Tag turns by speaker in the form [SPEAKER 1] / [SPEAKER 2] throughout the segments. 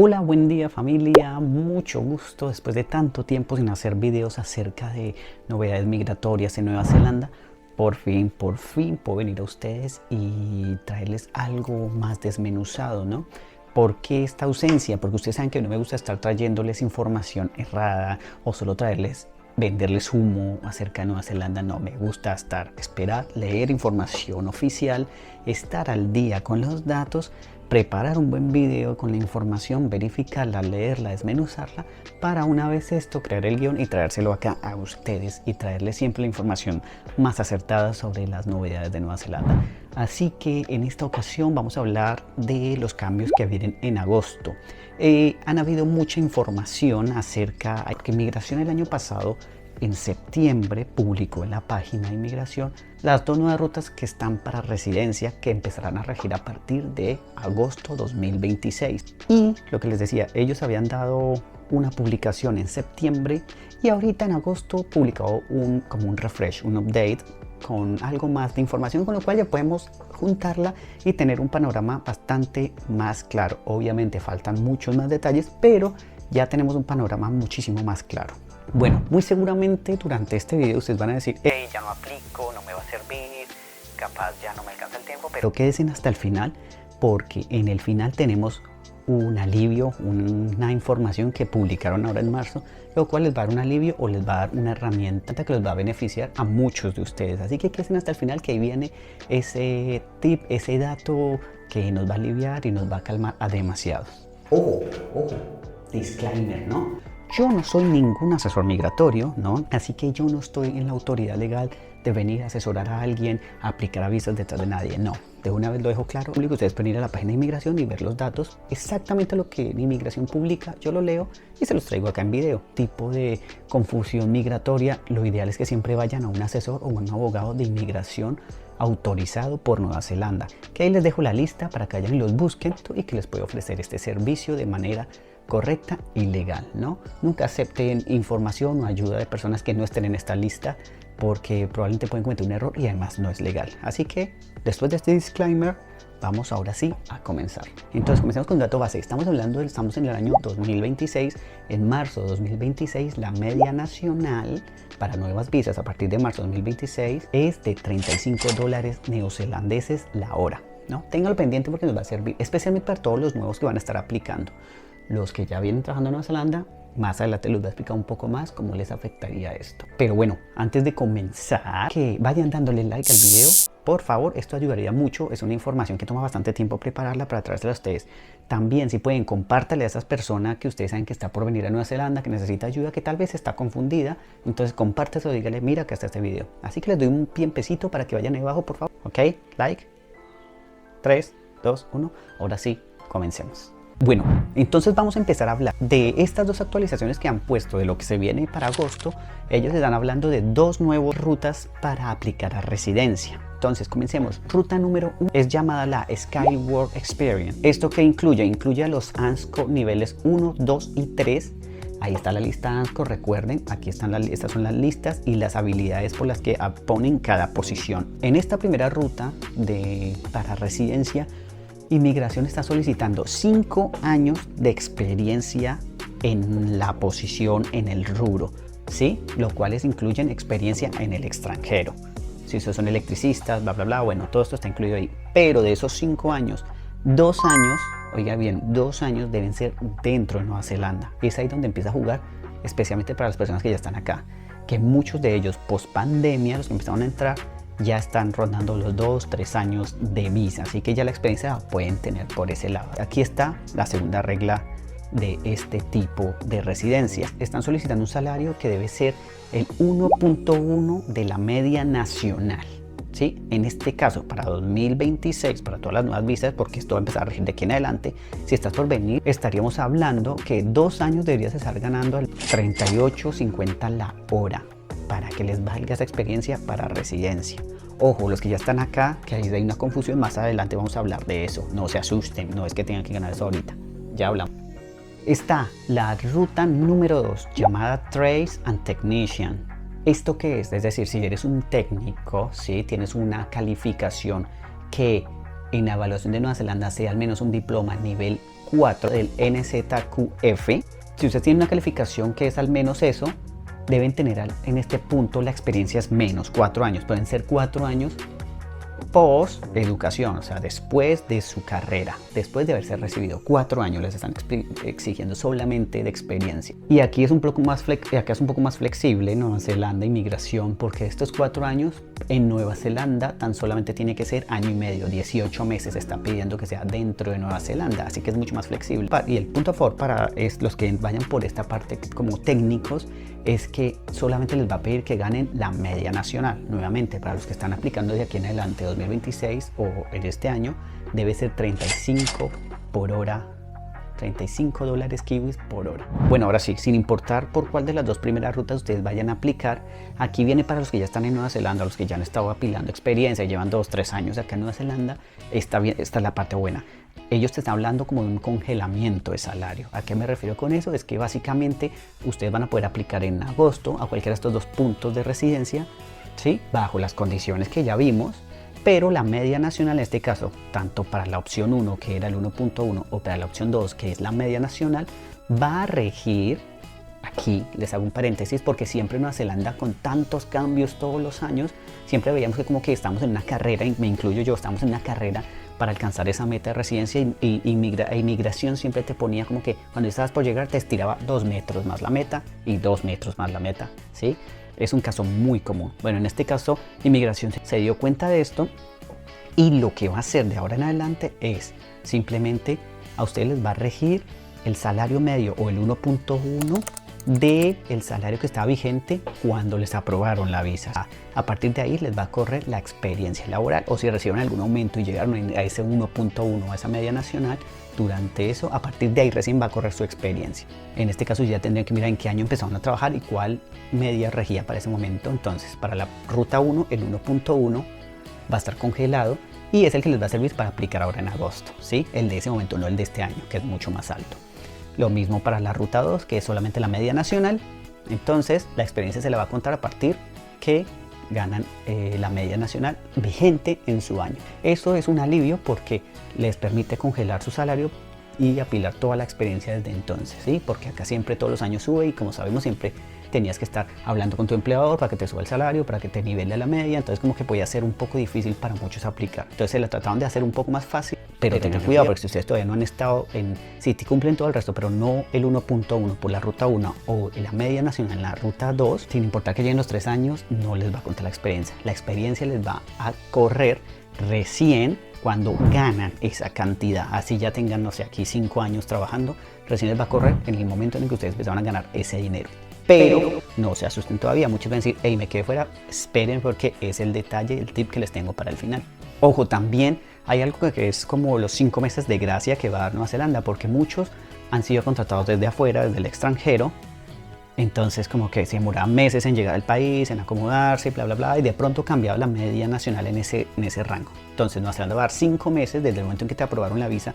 [SPEAKER 1] Hola, buen día familia, mucho gusto después de tanto tiempo sin hacer videos acerca de novedades migratorias en Nueva Zelanda. Por fin puedo venir a ustedes y traerles algo más desmenuzado, ¿no? ¿Por qué esta ausencia? Porque ustedes saben que no me gusta estar trayéndoles información errada o solo venderles humo acerca de Nueva Zelanda. No, me gusta esperar, leer información oficial, estar al día con los datos, preparar un buen video con la información, verificarla, leerla, desmenuzarla, para una vez esto crear el guión y traérselo acá a ustedes y traerles siempre la información más acertada sobre las novedades de Nueva Zelanda. Así que en esta ocasión vamos a hablar de los cambios que vienen en agosto. Han habido mucha información acerca de que Inmigración el año pasado, en septiembre, publicó en la página de Inmigración las dos nuevas rutas que están para residencia que empezarán a regir a partir de agosto 2026. Y lo que les decía, ellos habían dado una publicación en septiembre y ahorita en agosto publicado como un refresh, un update con algo más de información, con lo cual ya podemos juntarla y tener un panorama bastante más claro. Obviamente faltan muchos más detalles, pero ya tenemos un panorama muchísimo más claro. Bueno, muy seguramente durante este video ustedes van a decir, hey, ya no aplico, no me va a servir, capaz ya no me alcanza el tiempo, pero quédense hasta el final, porque en el final tenemos un alivio, una información que publicaron ahora en marzo, lo cual les va a dar un alivio o les va a dar una herramienta que los va a beneficiar a muchos de ustedes. Así que quédense hasta el final, que ahí viene ese tip, ese dato que nos va a aliviar y nos va a calmar a demasiados. Ojo, disclaimer, ¿no? Yo no soy ningún asesor migratorio, ¿no? Así que yo no estoy en la autoridad legal de venir a asesorar a alguien, a aplicar avisos detrás de nadie, no. De una vez lo dejo claro, ustedes pueden ir a la página de Inmigración y ver los datos, exactamente lo que Inmigración publica, yo lo leo y se los traigo acá en video. Tipo de confusión migratoria, lo ideal es que siempre vayan a un asesor o un abogado de inmigración autorizado por Nueva Zelanda, que ahí les dejo la lista para que vayan y los busquen y que les puede ofrecer este servicio de manera correcta y legal, ¿no? Nunca acepten información o ayuda de personas que no estén en esta lista, porque probablemente pueden cometer un error y además no es legal. Así que después de este disclaimer, vamos ahora sí a comenzar. Entonces comencemos con un dato base. Estamos en el año 2026. En marzo de 2026 la media nacional para nuevas visas a partir de marzo de 2026 es de $35 neozelandeses la hora, ¿no? Ténganlo pendiente porque nos va a servir especialmente para todos los nuevos que van a estar aplicando. Los que ya vienen trabajando en Nueva Zelanda, más adelante les voy a explicar un poco más cómo les afectaría esto. Pero bueno, antes de comenzar, que vayan dándole like al video, por favor, esto ayudaría mucho. Es una información que toma bastante tiempo prepararla para traérsela a ustedes. También, si pueden, compártale a esas personas que ustedes saben que está por venir a Nueva Zelanda, que necesita ayuda, que tal vez está confundida. Entonces compárteselo, dígale, mira que está este video. Así que les doy un tiempecito para que vayan ahí abajo, por favor. ¿Ok? Like. 3, 2, 1. Ahora sí, comencemos. Bueno, entonces vamos a empezar a hablar de estas dos actualizaciones que han puesto de lo que se viene para agosto. Ellos están hablando de dos nuevas rutas para aplicar a residencia. Entonces comencemos. Ruta número 1 es llamada la Skyward Experience. ¿Esto qué incluye? Incluye a los ANSCO niveles 1, 2 y 3. Ahí está la lista ANSCO, recuerden, aquí están estas son las listas y las habilidades por las que ponen cada posición. En esta primera ruta para residencia, Inmigración está solicitando 5 años de experiencia en la posición, en el rubro, ¿sí? Lo cuales incluyen experiencia en el extranjero. Si ustedes son electricistas, bla, bla, bla, bueno, todo esto está incluido ahí. Pero de esos 5 años, 2 años, oiga bien, 2 años deben ser dentro de Nueva Zelanda. Y es ahí donde empieza a jugar, especialmente para las personas que ya están acá. Que muchos de ellos, post pandemia, los que empezaron a entrar, ya están rondando los 2-3 años de visa, así que ya la experiencia la pueden tener por ese lado. Aquí está la segunda regla de este tipo de residencia. Están solicitando un salario que debe ser el 1.1 de la media nacional, ¿sí? En este caso, para 2026, para todas las nuevas visas, porque esto va a empezar a regir de aquí en adelante, si estás por venir, estaríamos hablando que 2 años deberías estar ganando al 38.50 la hora, para que les valga esa experiencia para residencia. Ojo, los que ya están acá, que ahí hay una confusión, más adelante vamos a hablar de eso. No se asusten, no es que tengan que ganar eso ahorita. Ya hablamos. Está la ruta número 2, llamada Trades and Technician. ¿Esto qué es? Es decir, si eres un técnico, ¿sí? Tienes una calificación que en la evaluación de Nueva Zelanda sea al menos un diploma nivel 4 del NZQF. Si usted tiene una calificación que es al menos eso, deben tener en este punto la experiencia es menos 4 años. Pueden ser 4 años post educación, o sea, después de su carrera, después de haberse recibido. 4 años les están exigiendo solamente de experiencia. Y aquí es un poco más flexible Nueva Zelanda inmigración, porque estos 4 años en Nueva Zelanda tan solamente tiene que ser año y medio, 18 meses están pidiendo que sea dentro de Nueva Zelanda, así que es mucho más flexible. Y el punto a favor para los que vayan por esta parte como técnicos es que solamente les va a pedir que ganen la media nacional. Nuevamente, para los que están aplicando de aquí en adelante 2026 o en este año, debe ser 35 por hora, 35 dólares kiwis por hora. Bueno, ahora sí, sin importar por cuál de las dos primeras rutas ustedes vayan a aplicar, aquí viene para los que ya están en Nueva Zelanda, los que ya han estado apilando experiencia, llevan 2-3 años acá en Nueva Zelanda, esta es la parte buena. Ellos te están hablando como de un congelamiento de salario. ¿A qué me refiero con eso? Es que básicamente ustedes van a poder aplicar en agosto a cualquiera de estos 2 puntos de residencia, ¿sí? Bajo las condiciones que ya vimos, pero la media nacional en este caso, tanto para la opción 1 que era el 1.1 o para la opción 2 que es la media nacional, va a regir. Aquí les hago un paréntesis porque siempre en Nueva Zelanda con tantos cambios todos los años, siempre veíamos que como que estamos en una carrera, y me incluyo yo, estamos en una carrera para alcanzar esa meta de residencia y inmigración siempre te ponía como que cuando estabas por llegar te estiraba 2 metros más la meta y 2 metros más la meta, ¿sí? Es un caso muy común. Bueno, en este caso inmigración se dio cuenta de esto y lo que va a hacer de ahora en adelante es simplemente a ustedes les va a regir el salario medio o el 1.1 del salario que estaba vigente cuando les aprobaron la visa. A partir de ahí les va a correr la experiencia laboral, o si reciben algún aumento y llegaron a ese 1.1, a esa media nacional, durante eso, a partir de ahí recién va a correr su experiencia. En este caso ya tendrían que mirar en qué año empezaron a trabajar y cuál media regía para ese momento. Entonces, para la ruta 1, el 1.1 va a estar congelado y es el que les va a servir para aplicar ahora en agosto, ¿sí? El de ese momento, no el de este año, que es mucho más alto. Lo mismo para la ruta 2, que es solamente la media nacional. Entonces, la experiencia se le va a contar a partir que ganan la media nacional vigente en su año. Eso es un alivio porque les permite congelar su salario y apilar toda la experiencia desde entonces, ¿sí? Porque acá siempre todos los años sube y como sabemos siempre tenías que estar hablando con tu empleador para que te suba el salario, para que te nivele a la media, entonces como que podía ser un poco difícil para muchos aplicar. Entonces se la trataban de hacer un poco más fácil, pero tengan cuidado porque si ustedes todavía no han estado en, si te cumplen todo el resto, pero no el 1.1 por la ruta 1 o la media nacional en la ruta 2, sin importar que lleguen los 3 años, no les va a contar la experiencia. La experiencia les va a correr recién cuando ganan esa cantidad, así ya tengan, no sé, aquí 5 años trabajando, recién les va a correr en el momento en el que ustedes empezaron a ganar ese dinero. Pero no se asusten todavía, muchos van a decir, hey, me quedé fuera, esperen porque es el detalle, el tip que les tengo para el final. Ojo, también hay algo que es como los 5 meses de gracia que va a dar Nueva Zelanda, porque muchos han sido contratados desde afuera, desde el extranjero, entonces como que se demoraban meses en llegar al país, en acomodarse, bla, bla, bla, y de pronto cambiaba la media nacional en ese rango. Entonces Nueva Zelanda va a dar 5 meses desde el momento en que te aprobaron la visa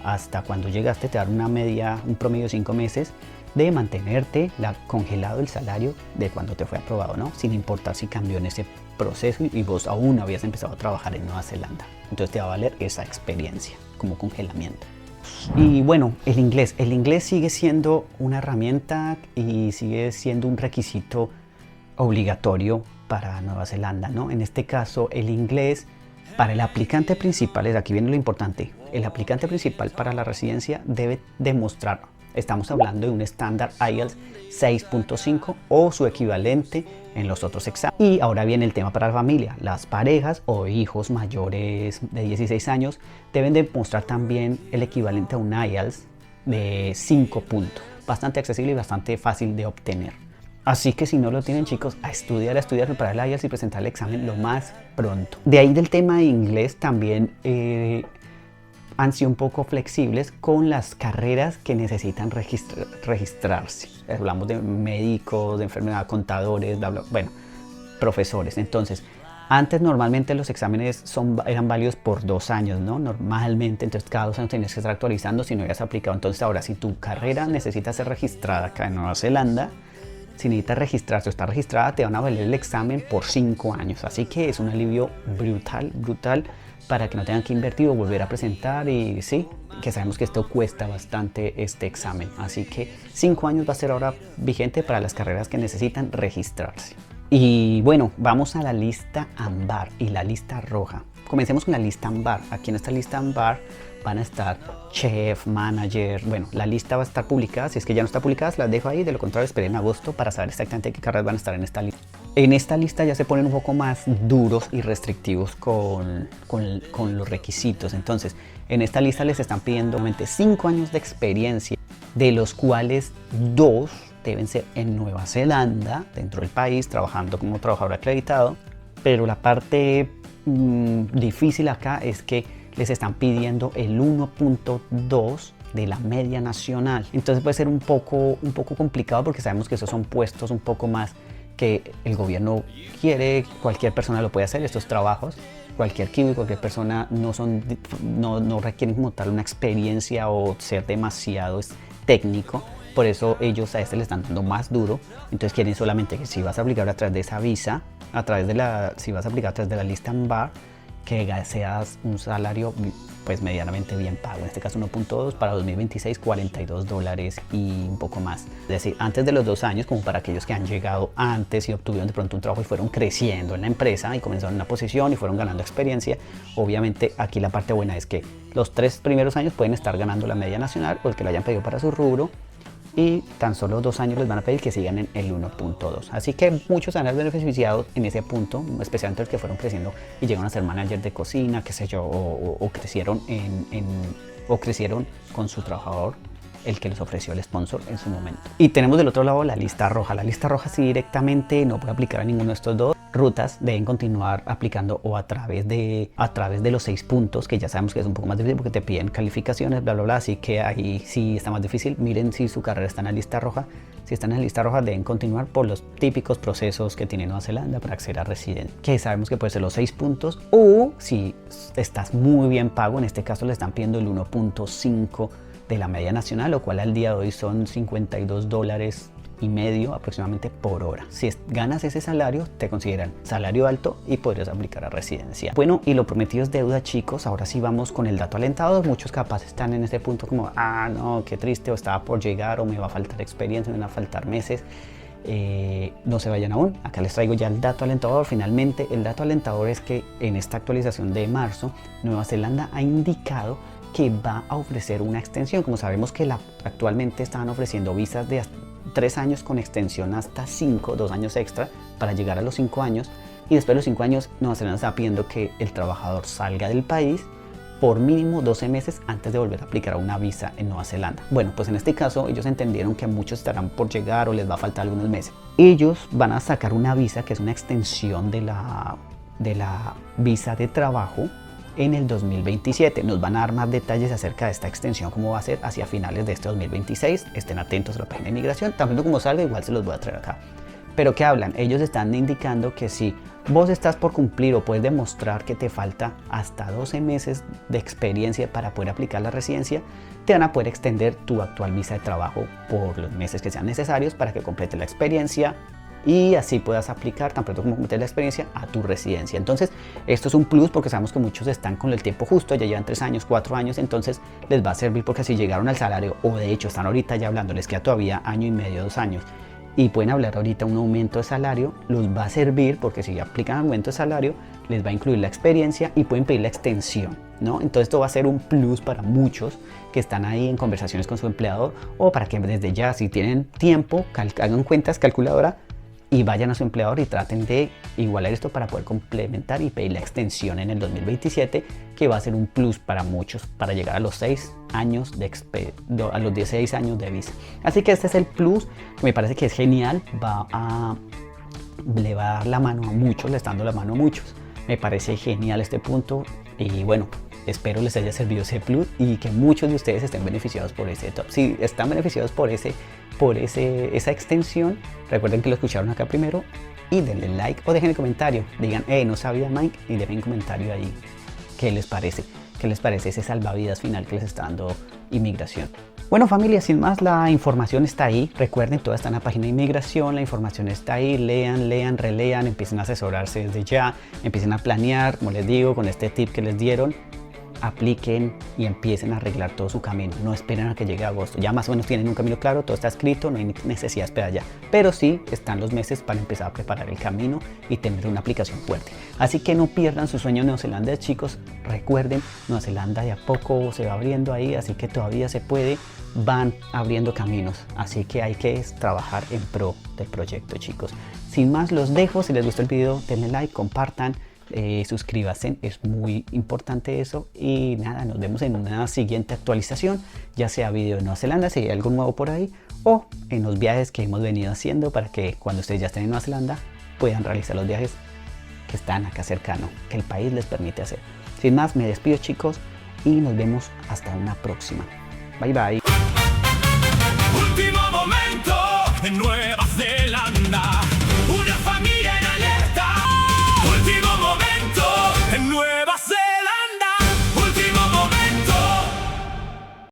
[SPEAKER 1] hasta cuando llegaste, te dar una media, un promedio de 5 meses de mantenerte congelado el salario de cuando te fue aprobado, ¿no? Sin importar si cambió en ese proceso y vos aún habías empezado a trabajar en Nueva Zelanda. Entonces te va a valer esa experiencia como congelamiento. Y bueno, el inglés sigue siendo una herramienta y sigue siendo un requisito obligatorio para Nueva Zelanda, ¿no? En este caso, el inglés para el aplicante principal, aquí viene lo importante, el aplicante principal para la residencia debe demostrar, estamos hablando de un estándar IELTS 6.5 o su equivalente en los otros exámenes. Y ahora viene el tema para la familia. Las parejas o hijos mayores de 16 años deben demostrar también el equivalente a un IELTS de 5 puntos. Bastante accesible y bastante fácil de obtener. Así que si no lo tienen, chicos, a estudiar, preparar el IELTS y presentar el examen lo más pronto. De ahí del tema de inglés también han sido un poco flexibles con las carreras que necesitan registrarse. Hablamos de médicos, de enfermedad, contadores, bla, bla, bueno, profesores. Entonces, antes normalmente los exámenes eran válidos por 2 años, ¿no? Normalmente, entonces cada 2 años tenías que estar actualizando si no habías aplicado. Entonces ahora, si tu carrera necesita ser registrada acá en Nueva Zelanda, si necesitas registrarse o está registrada, te van a valer el examen por 5 años. Así que es un alivio brutal, brutal, para que no tengan que invertir o volver a presentar. Y sí, que sabemos que esto cuesta bastante este examen. Así que 5 años va a ser ahora vigente para las carreras que necesitan registrarse. Y bueno, vamos a la lista ámbar y la lista roja. Comencemos con la lista ámbar. Aquí en esta lista ámbar van a estar chef, manager. Bueno, la lista va a estar publicada. Si es que ya no está publicada, las dejo ahí. De lo contrario, esperen agosto para saber exactamente qué carreras van a estar en esta lista. En esta lista ya se ponen un poco más duros y restrictivos con los requisitos. Entonces, en esta lista les están pidiendo 5 años de experiencia, de los cuales 2 deben ser en Nueva Zelanda, dentro del país, trabajando como trabajador acreditado. Pero la parte difícil acá es que les están pidiendo el 1.2 de la media nacional. Entonces puede ser un poco complicado, porque sabemos que esos son puestos un poco más que el gobierno quiere. Cualquier persona lo puede hacer, estos trabajos. Cualquier kiwi, cualquier persona, no requieren como tal una experiencia o ser demasiado técnico. Por eso ellos a este le están dando más duro. Entonces quieren solamente que si vas a aplicar a través de esa visa, si vas a aplicar a través de la lista ámbar, que seas un salario pues medianamente bien pago. En este caso 1.2, para 2026 $42 y un poco más. Es decir, antes de los 2 años, como para aquellos que han llegado antes y obtuvieron de pronto un trabajo y fueron creciendo en la empresa y comenzaron en una posición y fueron ganando experiencia. Obviamente aquí la parte buena es que los 3 primeros años pueden estar ganando la media nacional o el que lo hayan pedido para su rubro, y tan solo 2 años les van a pedir que sigan en el 1.2. Así que muchos han beneficiado en ese punto, especialmente los que fueron creciendo y llegaron a ser manager de cocina, qué sé yo, o crecieron crecieron con su trabajador, el que les ofreció el sponsor en su momento. Y tenemos del otro lado la lista roja. La lista roja sí directamente no puede aplicar a ninguno de estos 2. Rutas deben continuar aplicando o a través de los 6 puntos, que ya sabemos que es un poco más difícil porque te piden calificaciones, bla, bla, bla. Así que ahí sí está más difícil. Miren si su carrera está en la lista roja. Si están en la lista roja, deben continuar por los típicos procesos que tiene Nueva Zelanda para acceder a residencia, que sabemos que puede ser los 6 puntos, o si estás muy bien pago, en este caso le están pidiendo el 1.5 de la media nacional, lo cual al día de hoy son $52.50 aproximadamente por hora. Si ganas ese salario, te consideran salario alto y podrías aplicar a residencia. Bueno, y lo prometido es deuda, chicos. Ahora sí vamos con el dato alentador. Muchos capaz están en este punto como, no, qué triste, o estaba por llegar, o me va a faltar experiencia, me van a faltar meses. No se vayan aún, acá les traigo ya el dato alentador. Finalmente, el dato alentador es que en esta actualización de marzo, Nueva Zelanda ha indicado que va a ofrecer una extensión. Como sabemos que actualmente estaban ofreciendo visas de 3 años con extensión hasta 5, 2 años extra para llegar a los 5 años, y después de los 5 años Nueva Zelanda está pidiendo que el trabajador salga del país por mínimo 12 meses antes de volver a aplicar a una visa en Nueva Zelanda. Bueno, pues en este caso ellos entendieron que muchos estarán por llegar o les va a faltar algunos meses. Ellos van a sacar una visa que es una extensión de la visa de trabajo en el 2027. Nos van a dar más detalles acerca de esta extensión, cómo va a ser hacia finales de este 2026. Estén atentos a la página de inmigración. Tan pronto como salga, igual se los voy a traer acá. Pero ¿qué hablan? Ellos están indicando que si vos estás por cumplir o puedes demostrar que te falta hasta 12 meses de experiencia para poder aplicar la residencia, te van a poder extender tu actual visa de trabajo por los meses que sean necesarios para que complete la experiencia y así puedas aplicar tan pronto como completes la experiencia a tu residencia. Entonces esto es un plus porque sabemos que muchos están con el tiempo justo, ya llevan 3 años, 4 años, entonces les va a servir, porque si llegaron al salario o de hecho están ahorita ya hablando, les queda todavía año y medio, 2 años y pueden hablar ahorita un aumento de salario, los va a servir porque si aplican aumento de salario les va a incluir la experiencia y pueden pedir la extensión, ¿no? Entonces esto va a ser un plus para muchos que están ahí en conversaciones con su empleador, o para que desde ya, si tienen tiempo, hagan cuentas, calculadora, y vayan a su empleador y traten de igualar esto para poder complementar y pedir la extensión en el 2027, que va a ser un plus para muchos para llegar a los 6 años a los 16 años de visa. Así que este es el plus, me parece que es genial, le va a dar la mano a muchos, le está dando la mano a muchos. Me parece genial este punto y bueno, espero les haya servido ese plus y que muchos de ustedes estén beneficiados por ese top. Si están beneficiados por esa extensión, recuerden que lo escucharon acá primero y denle like o dejen el comentario. Digan, no sabía Mike, y dejen un comentario ahí. ¿Qué les parece? ¿Qué les parece ese salvavidas final que les está dando inmigración? Bueno familia, sin más, la información está ahí. Recuerden, todo está en la página de inmigración, la información está ahí. Lean, relean, empiecen a asesorarse desde ya, empiecen a planear, como les digo, con este tip que les dieron. Apliquen y empiecen a arreglar todo su camino. No esperen a que llegue agosto. Ya más o menos tienen un camino claro, todo está escrito, no hay necesidad de esperar ya. Pero sí están los meses para empezar a preparar el camino y tener una aplicación fuerte. Así que no pierdan su sueño en Nueva Zelanda, chicos. Recuerden, Nueva Zelanda de a poco se va abriendo ahí, así que todavía se puede. Van abriendo caminos, así que hay que trabajar en pro del proyecto, chicos. Sin más, los dejo. Si les gustó el video, denle like, compartan. Suscríbanse, es muy importante eso. Y nada, nos vemos en una siguiente actualización, ya sea video de Nueva Zelanda, si hay algo nuevo por ahí, o en los viajes que hemos venido haciendo para que cuando ustedes ya estén en Nueva Zelanda puedan realizar los viajes que están acá cercano, que el país les permite hacer. Sin más, me despido, chicos, y nos vemos hasta una próxima. Bye bye.